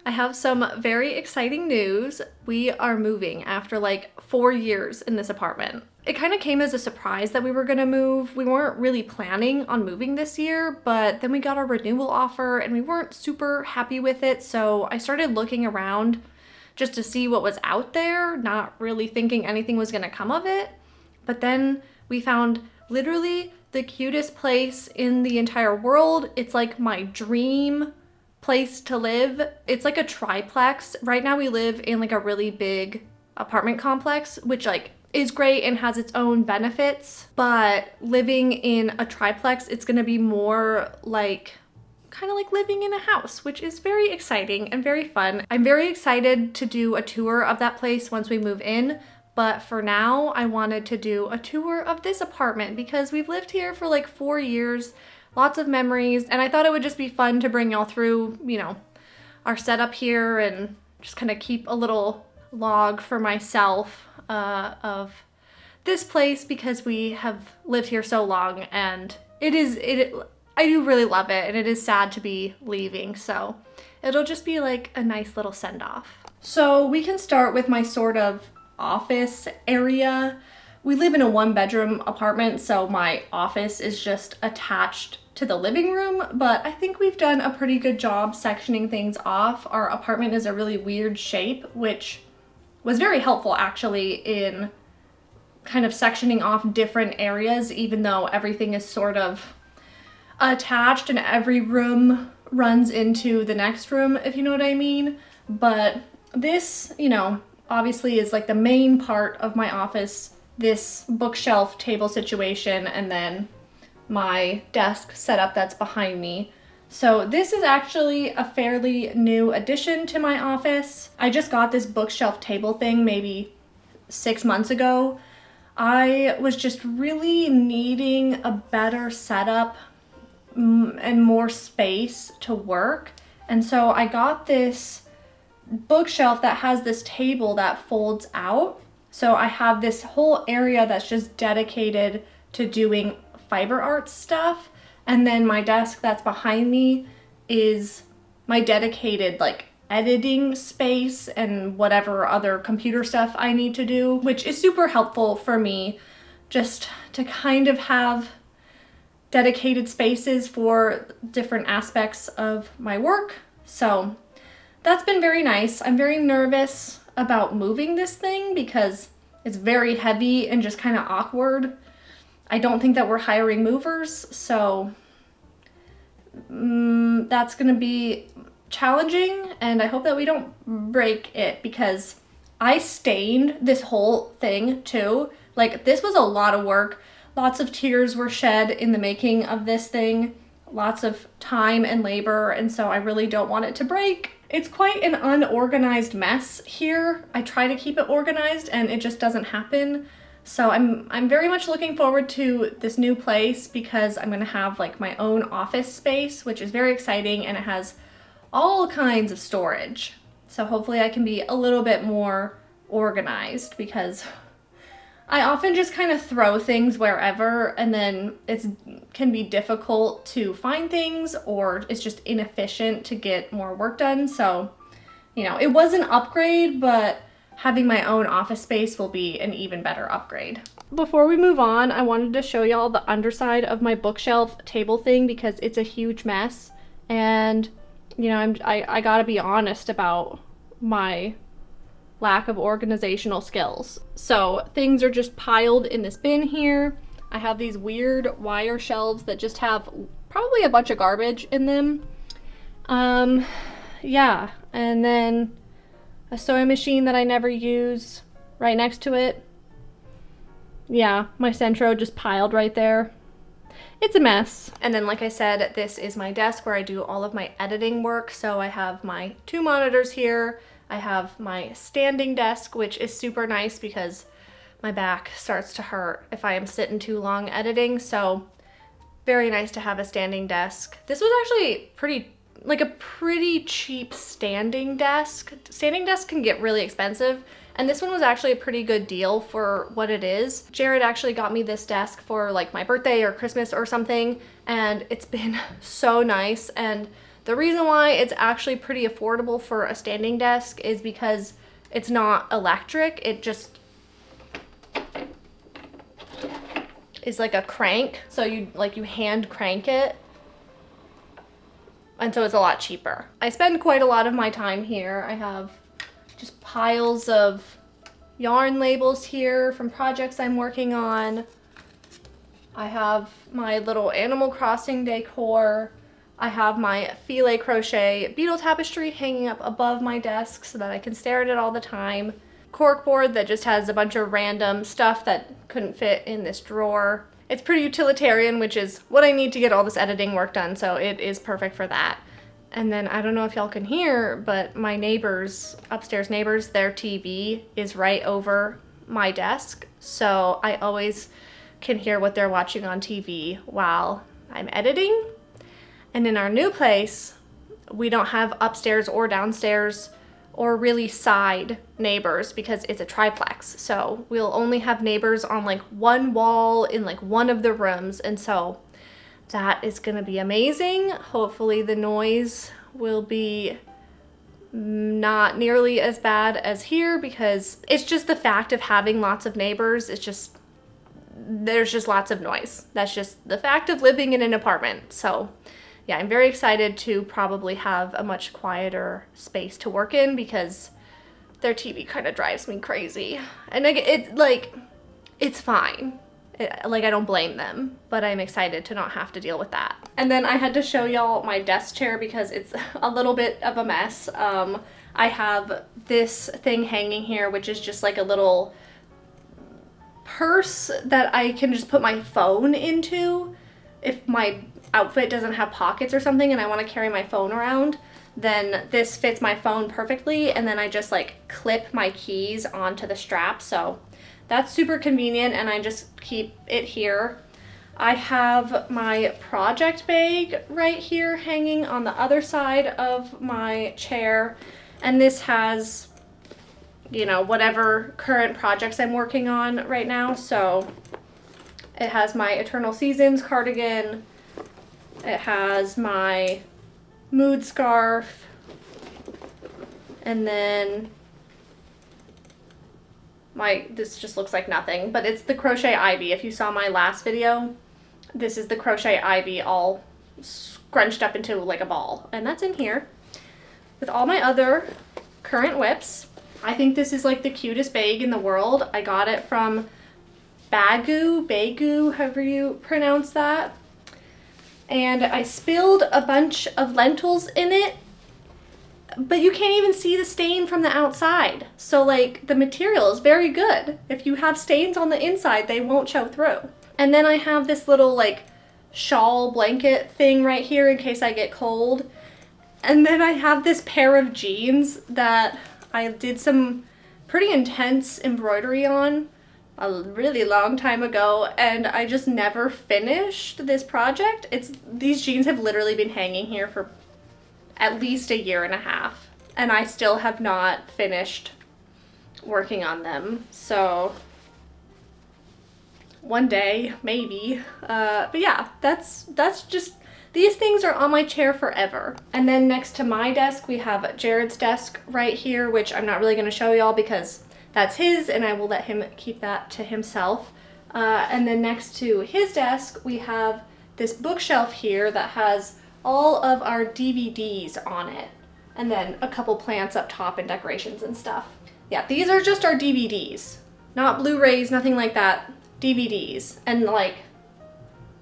I have some very exciting news. We are moving after like 4 years in this apartment. It kind of came as a surprise that we were gonna move. We weren't really planning on moving this year, but then we got our renewal offer and we weren't super happy with it. So I started looking around just to see what was out there, not really thinking anything was gonna come of it. But then we found literally the cutest place in the entire world. It's like my dream place to live. It's like a triplex. Right now we live in like a really big apartment complex, which like is great and has its own benefits, but living in a triplex, it's gonna be more like kind of like living in a house, which is very exciting and very fun. I'm very excited to do a tour of that place once we move in, but for now I wanted to do a tour of this apartment because we've lived here for like 4 years. Lots of memories, and I thought it would just be fun to bring y'all through, you know, our setup here and just kind of keep a little log for myself of this place because we have lived here so long, and I do really love it, and it is sad to be leaving, so it'll just be like a nice little send-off. So we can start with my sort of office area. We live in a 1-bedroom apartment, so my office is just attached to the living room, but I think we've done a pretty good job sectioning things off. Our apartment is a really weird shape, which was very helpful actually in kind of sectioning off different areas, even though everything is sort of attached and every room runs into the next room, if you know what I mean. But this, you know, obviously is like the main part of my office, this bookshelf table situation, and then my desk setup that's behind me. So this is actually a fairly new addition to my office. I just got this bookshelf table thing maybe 6 months ago. I was just really needing a better setup and more space to work. And so I got this bookshelf that has this table that folds out. So I have this whole area that's just dedicated to doing fiber art stuff. And then my desk that's behind me is my dedicated like editing space and whatever other computer stuff I need to do, which is super helpful for me just to kind of have dedicated spaces for different aspects of my work. So that's been very nice. I'm very nervous about moving this thing because it's very heavy and just kind of awkward. I don't think that we're hiring movers, so that's gonna be challenging, and I hope that we don't break it because I stained this whole thing too. Like, this was a lot of work. Lots of tears were shed in the making of this thing, lots of time and labor, and so I really don't want it to break. It's quite an unorganized mess here. I try to keep it organized and it just doesn't happen. So I'm very much looking forward to this new place because I'm gonna have like my own office space, which is very exciting, and it has all kinds of storage. So hopefully I can be a little bit more organized because I often just kind of throw things wherever, and then it can be difficult to find things, or it's just inefficient to get more work done. So, you know, it was an upgrade, but having my own office space will be an even better upgrade. Before we move on, I wanted to show y'all the underside of my bookshelf table thing because it's a huge mess. And, you know, I gotta be honest about my lack of organizational skills. So things are just piled in this bin here. I have these weird wire shelves that just have probably a bunch of garbage in them. Yeah, and then a sewing machine that I never use right next to it. Yeah, my Centro just piled right there. It's a mess. And then, like I said, this is my desk where I do all of my editing work. So I have my 2 monitors here. I have my standing desk, which is super nice because my back starts to hurt if I am sitting too long editing. So very nice to have a standing desk. This was actually pretty cheap standing desk. Standing desks can get really expensive, and this one was actually a pretty good deal for what it is. Jared actually got me this desk for like my birthday or Christmas or something, and it's been so nice. And The reason why it's actually pretty affordable for a standing desk is because it's not electric. It just is like a crank. So you hand crank it. And so it's a lot cheaper. I spend quite a lot of my time here. I have just piles of yarn labels here from projects I'm working on. I have my little Animal Crossing decor. I have my filet crochet beetle tapestry hanging up above my desk so that I can stare at it all the time. Corkboard that just has a bunch of random stuff that couldn't fit in this drawer. It's pretty utilitarian, which is what I need to get all this editing work done, so it is perfect for that. And then I don't know if y'all can hear, but my neighbors, upstairs neighbors, their TV is right over my desk. So I always can hear what they're watching on TV while I'm editing. And in our new place, we don't have upstairs or downstairs or really side neighbors because it's a triplex. So we'll only have neighbors on like one wall in like one of the rooms. And so that is gonna be amazing. Hopefully the noise will be not nearly as bad as here because it's just the fact of having lots of neighbors. It's just, there's just lots of noise. That's just the fact of living in an apartment. So yeah, I'm very excited to probably have a much quieter space to work in because their TV kind of drives me crazy. And it's fine. I don't blame them, but I'm excited to not have to deal with that. And then I had to show y'all my desk chair because it's a little bit of a mess. I have this thing hanging here, which is just like a little purse that I can just put my phone into. If my outfit doesn't have pockets or something and I want to carry my phone around, then this fits my phone perfectly, and then I just like clip my keys onto the strap. So that's super convenient, and I just keep it here. I have my project bag right here hanging on the other side of my chair, and this has, you know, whatever current projects I'm working on right now. So it has my Eternal Seasons cardigan, it has my mood scarf, and then this just looks like nothing, but it's the crochet ivy. If you saw my last video, this is the crochet ivy all scrunched up into like a ball, and that's in here with all my other current whips. I think this is like the cutest bag in the world. I got it from Baggu, however you pronounce that. And I spilled a bunch of lentils in it, but you can't even see the stain from the outside. So like the material is very good. If you have stains on the inside, they won't show through. And then I have this little like shawl blanket thing right here in case I get cold. And then I have this pair of jeans that I did some pretty intense embroidery on a really long time ago, and I just never finished this project. These jeans have literally been hanging here for at least 1.5 years, and I still have not finished working on them. So one day, maybe. But yeah, that's just, these things are on my chair forever. And then next to my desk, we have Jared's desk right here, which I'm not really gonna show y'all because that's his, and I will let him keep that to himself. And then next to his desk, we have this bookshelf here that has all of our DVDs on it, and then a couple plants up top and decorations and stuff. Yeah, these are just our DVDs, not Blu-rays, nothing like that. DVDs, and like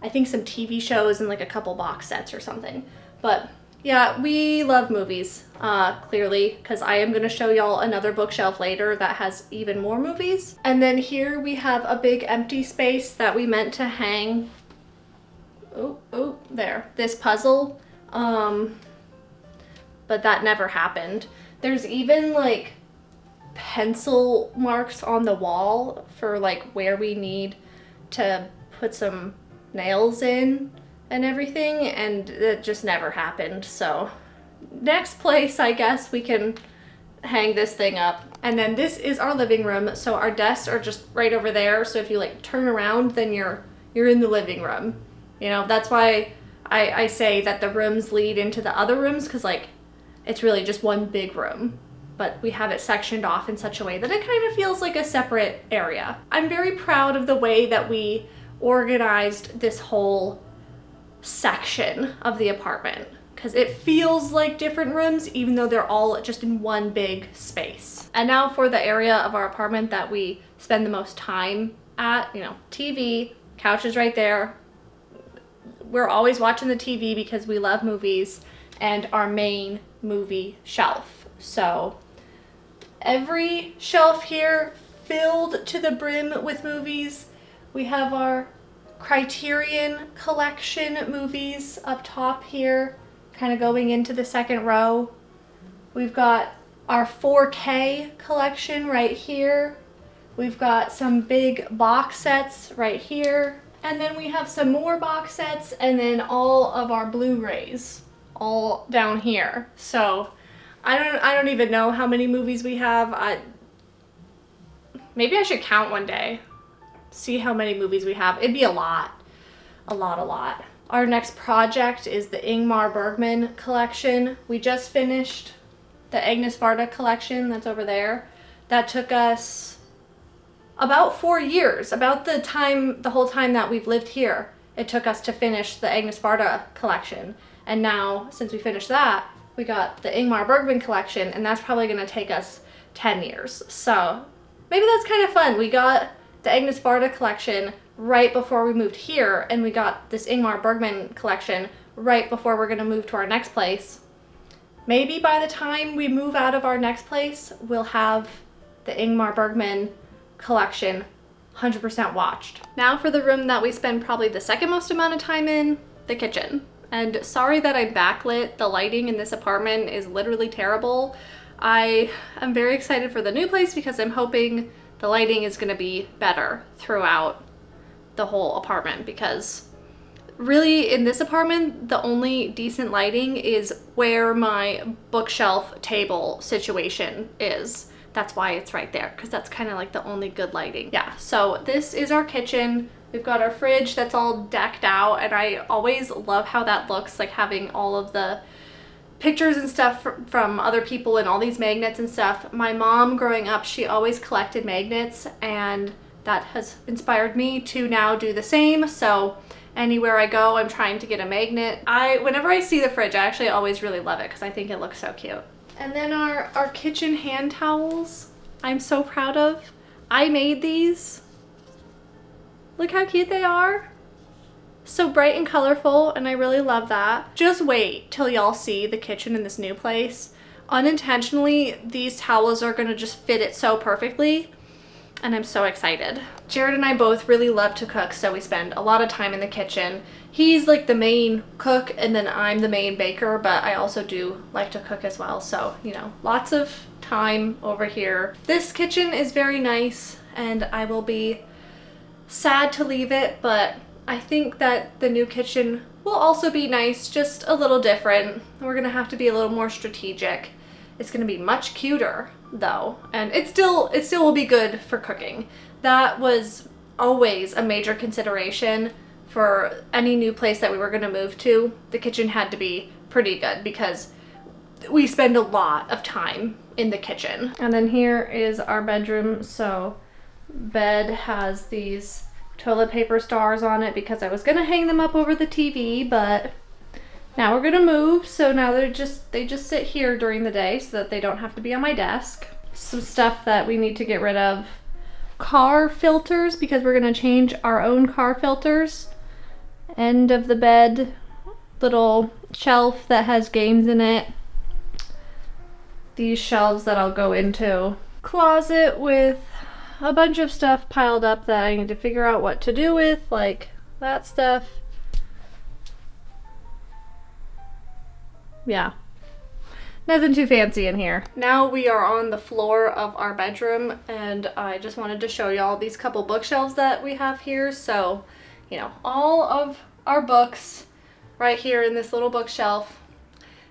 I think some TV shows and like a couple box sets or something. But yeah, we love movies, clearly, because I am going to show y'all another bookshelf later that has even more movies. And then here we have a big empty space that we meant to hang, there, this puzzle, but that never happened. There's even like pencil marks on the wall for like where we need to put some nails in and everything, and it just never happened. So next place, I guess we can hang this thing up. And then this is our living room. So our desks are just right over there. So if you like turn around, then you're in the living room. You know, that's why I say that the rooms lead into the other rooms because like it's really just one big room, but we have it sectioned off in such a way that it kind of feels like a separate area. I'm very proud of the way that we organized this whole section of the apartment because it feels like different rooms even though they're all just in one big space. And now for the area of our apartment that we spend the most time at, you know, TV, couch is right there. We're always watching the TV because we love movies, and our main movie shelf. So every shelf here filled to the brim with movies. We have our Criterion collection movies up top here, kind of going into the second row. We've got our 4K collection right here. We've got some big box sets right here. And then we have some more box sets and then all of our Blu-rays all down here. So I don't even know how many movies we have. Maybe I should count one day. See how many movies we have. It'd be a lot. A lot. Our next project is the Ingmar Bergman collection. We just finished the Agnes Varda collection that's over there. That took us about 4 years, about the whole time that we've lived here. It took us to finish the Agnes Varda collection. And now, since we finished that, we got the Ingmar Bergman collection, and that's probably gonna take us 10 years. So maybe that's kind of fun. We got the Agnes Varda collection right before we moved here, and we got this Ingmar Bergman collection right before we're gonna move to our next place. Maybe by the time we move out of our next place, we'll have the Ingmar Bergman collection 100% watched. Now for the room that we spend probably the second most amount of time in, the kitchen. And sorry that I'm backlit. The lighting in this apartment is literally terrible. I am very excited for the new place because I'm hoping the lighting is gonna be better throughout the whole apartment, because really in this apartment, the only decent lighting is where my bookshelf table situation is. That's why it's right there, because that's kind of like the only good lighting. Yeah, so this is our kitchen. We've got our fridge that's all decked out, and I always love how that looks, like having all of the pictures and stuff from other people and all these magnets and stuff. My mom growing up, she always collected magnets, and that has inspired me to now do the same. So anywhere I go, I'm trying to get a magnet. Whenever I see the fridge, I actually always really love it because I think it looks so cute. And then our kitchen hand towels, I'm so proud of. I made these. Look how cute they are. So bright and colorful, and I really love that. Just wait till y'all see the kitchen in this new place. Unintentionally, these towels are gonna just fit it so perfectly, and I'm so excited. Jared and I both really love to cook, so we spend a lot of time in the kitchen. He's like the main cook, and then I'm the main baker, but I also do like to cook as well. So, you know, lots of time over here. This kitchen is very nice, and I will be sad to leave it, but I think that the new kitchen will also be nice, just a little different. We're gonna have to be a little more strategic. It's gonna be much cuter though, and it still will be good for cooking. That was always a major consideration for any new place that we were gonna move to. The kitchen had to be pretty good because we spend a lot of time in the kitchen. And then here is our bedroom. So bed has these toilet paper stars on it because I was gonna hang them up over the TV, but now we're gonna move, so now they just sit here during the day so that they don't have to be on my desk. Some stuff that we need to get rid of. Car filters, because we're gonna change our own car filters. End of the bed, little shelf that has games in it. These shelves that I'll go into. Closet with a bunch of stuff piled up that I need to figure out what to do with, like that stuff. Yeah, nothing too fancy in here. Now we are on the floor of our bedroom, and I just wanted to show y'all these couple bookshelves that we have here. So, you know, all of our books right here in this little bookshelf.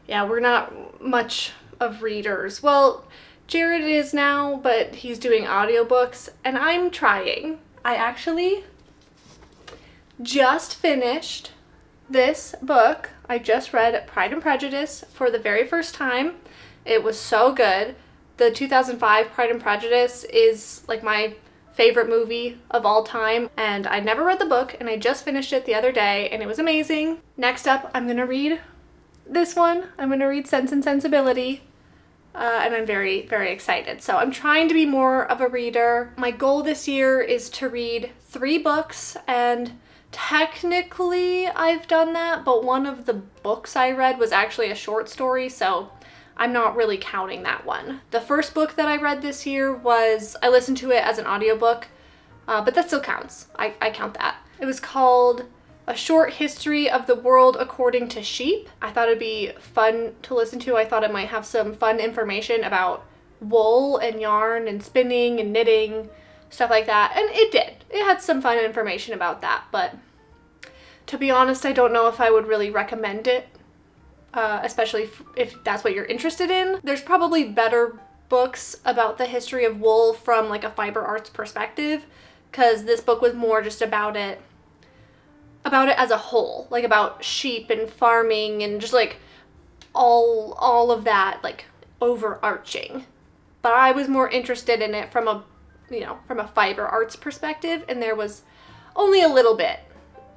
Yeah, we're not much of readers. Well, Jared is now, but he's doing audiobooks, and I'm trying. I actually just finished This book, I just read Pride and Prejudice for the very first time. It was so good. The 2005 Pride and Prejudice is like my favorite movie of all time, and I never read the book, and I just finished it the other day, and it was amazing. Next up, I'm gonna read this one. I'm gonna read Sense and Sensibility, and I'm very, very excited. So I'm trying to be more of a reader. My goal this year is to read 3 books, and technically I've done that, but one of the books I read was actually a short story, so I'm not really counting that one. The first book that I read this year I listened to it as an audiobook, but that still counts. I count that. It was called A Short History of the World According to Sheep. I thought it'd be fun to listen to. I thought it might have some fun information about wool and yarn and spinning and knitting, stuff like that. And it did. It had some fun information about that, but to be honest, I don't know if I would really recommend it. Especially if that's what you're interested in. There's probably better books about the history of wool from like a fiber arts perspective, because this book was more just about it as a whole, like about sheep and farming and just like all of that, like overarching. But I was more interested in it from a fiber arts perspective, and there was only a little bit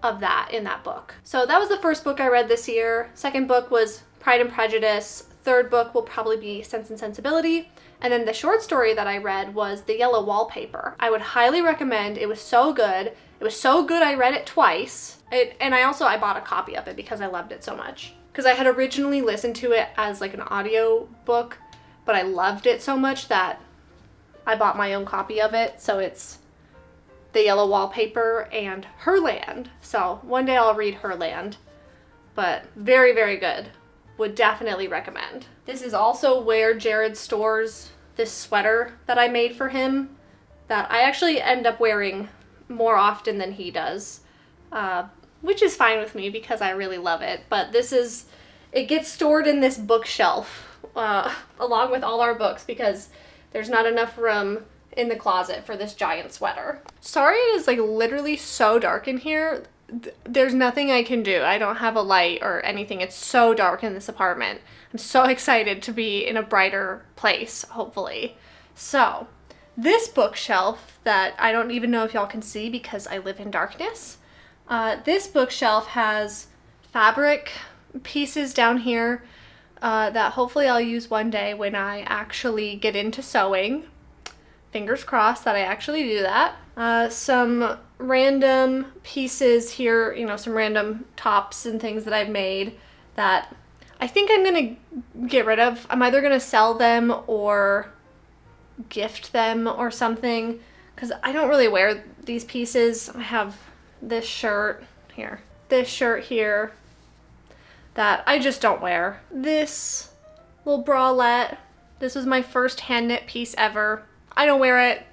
of that in that book. So that was the first book I read this year. Second book was Pride and Prejudice. Third book will probably be Sense and Sensibility. And then the short story that I read was The Yellow Wallpaper. I would highly recommend. It was so good. It was so good I read it twice. And I bought a copy of it because I loved it so much. Because I had originally listened to it as like an audio book, but I loved it so much that I bought my own copy of it. So it's The Yellow Wallpaper and Herland. So one day I'll read Herland, but very, very good. Would definitely recommend. This is also where Jared stores this sweater that I made for him that I actually end up wearing more often than he does, which is fine with me because I really love it. But it gets stored in this bookshelf along with all our books because there's not enough room in the closet for this giant sweater. Sorry it is like literally so dark in here. There's nothing I can do. I don't have a light or anything. It's so dark in this apartment. I'm so excited to be in a brighter place, hopefully. So, this bookshelf that I don't even know if y'all can see because I live in darkness. This bookshelf has fabric pieces down here that hopefully I'll use one day when I actually get into sewing. Fingers crossed that I actually do that. Some random pieces here, some random tops and things that I've made that I think I'm gonna get rid of. I'm either gonna sell them or gift them or something, because I don't really wear these pieces. I have this shirt here that I just don't wear. This little bralette, this was my first hand knit piece ever. I don't wear it.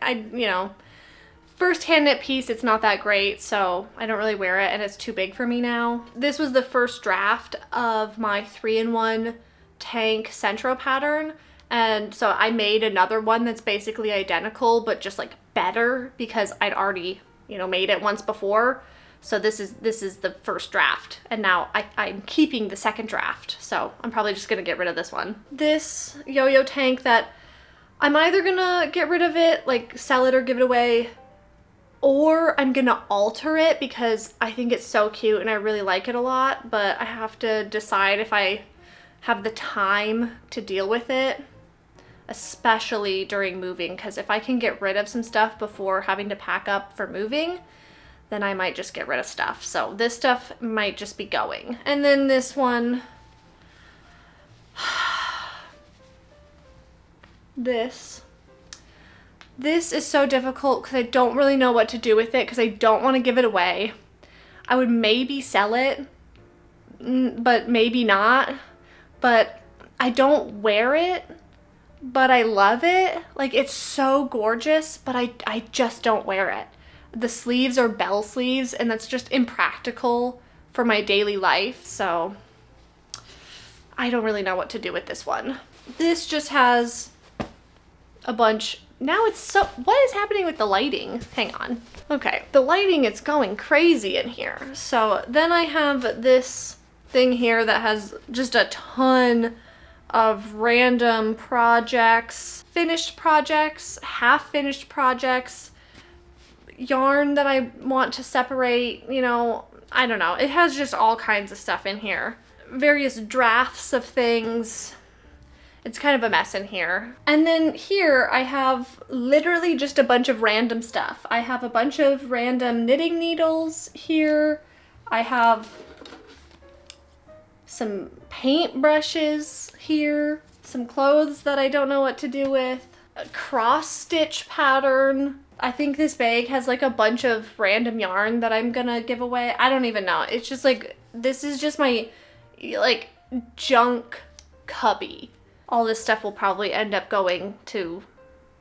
First hand knit piece, it's not that great, so I don't really wear it, and it's too big for me now. This was the first draft of my 3-in-1 tank Centro pattern, and so I made another one that's basically identical, but just like better because I'd already, made it once before. So this is the first draft, and now I'm keeping the second draft, so I'm probably just gonna get rid of this one. This yo-yo tank that I'm either gonna get rid of it, like sell it or give it away, or I'm gonna alter it because I think it's so cute and I really like it a lot, but I have to decide if I have the time to deal with it, especially during moving, because if I can get rid of some stuff before having to pack up for moving, then I might just get rid of stuff. So this stuff might just be going. And then this one, This is so difficult because I don't really know what to do with it because I don't want to give it away. I would maybe sell it, but maybe not. But I don't wear it, but I love it. Like, it's so gorgeous, but I just don't wear it. The sleeves are bell sleeves, and that's just impractical for my daily life. So I don't really know what to do with this one. This just has a bunch now it's so, what is happening with the lighting? Hang on. Okay, the lighting is going crazy in here. So then I have this thing here that has just a ton of random projects, finished projects, half-finished projects, yarn that I want to separate, you know, I don't know. It has just all kinds of stuff in here. Various drafts of things. It's kind of a mess in here. And then here I have literally just a bunch of random stuff. I have a bunch of random knitting needles here. I have some paint brushes here. Some clothes that I don't know what to do with. A cross stitch pattern. I think this bag has like a bunch of random yarn that I'm gonna give away. I don't even know. It's just like, this is just my like junk cubby. All this stuff will probably end up going to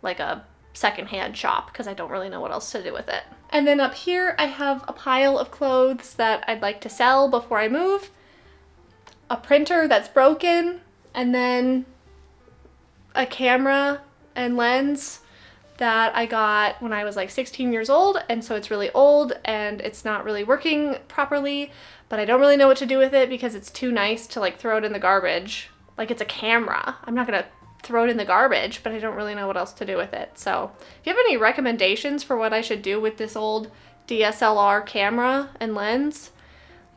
like a secondhand shop because I don't really know what else to do with it. And then up here I have a pile of clothes that I'd like to sell before I move, a printer that's broken, and then a camera and lens that I got when I was like 16 years old, and so it's really old and it's not really working properly, but I don't really know what to do with it because it's too nice to like throw it in the garbage. Like, it's a camera. I'm not gonna throw it in the garbage, but I don't really know what else to do with it. So if you have any recommendations for what I should do with this old DSLR camera and lens,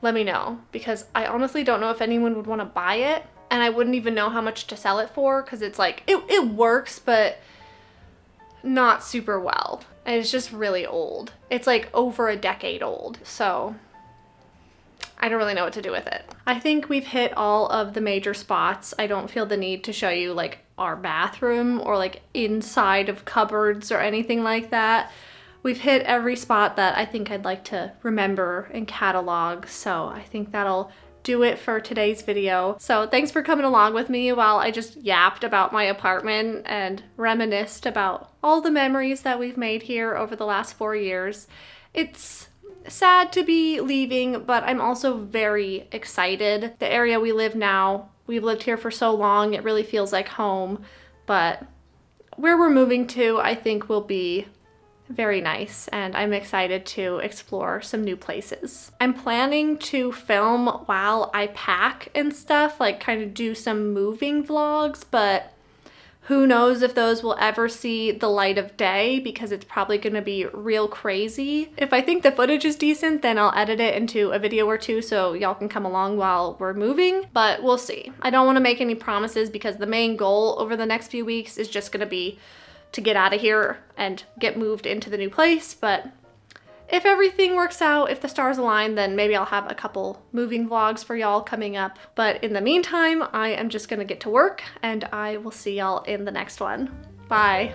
let me know, because I honestly don't know if anyone would want to buy it, and I wouldn't even know how much to sell it for because it's like, it works, but not super well. And it's just really old. It's like over a decade old. So I don't really know what to do with it. I think we've hit all of the major spots. I don't feel the need to show you like our bathroom or like inside of cupboards or anything like that. We've hit every spot that I think I'd like to remember and catalog. So I think that'll do it for today's video. So thanks for coming along with me while I just yapped about my apartment and reminisced about all the memories that we've made here over the last 4 years. It's sad to be leaving, but I'm also very excited. The area we live now, we've lived here for so long, it really feels like home, but where we're moving to, I think will be very nice, and I'm excited to explore some new places. I'm planning to film while I pack and stuff, like kind of do some moving vlogs, but who knows if those will ever see the light of day because it's probably gonna be real crazy. If I think the footage is decent, then I'll edit it into a video or two so y'all can come along while we're moving, but we'll see. I don't wanna make any promises because the main goal over the next few weeks is just gonna be to get out of here and get moved into the new place, but if everything works out, if the stars align, then maybe I'll have a couple moving vlogs for y'all coming up. But in the meantime, I am just gonna get to work and I will see y'all in the next one. Bye.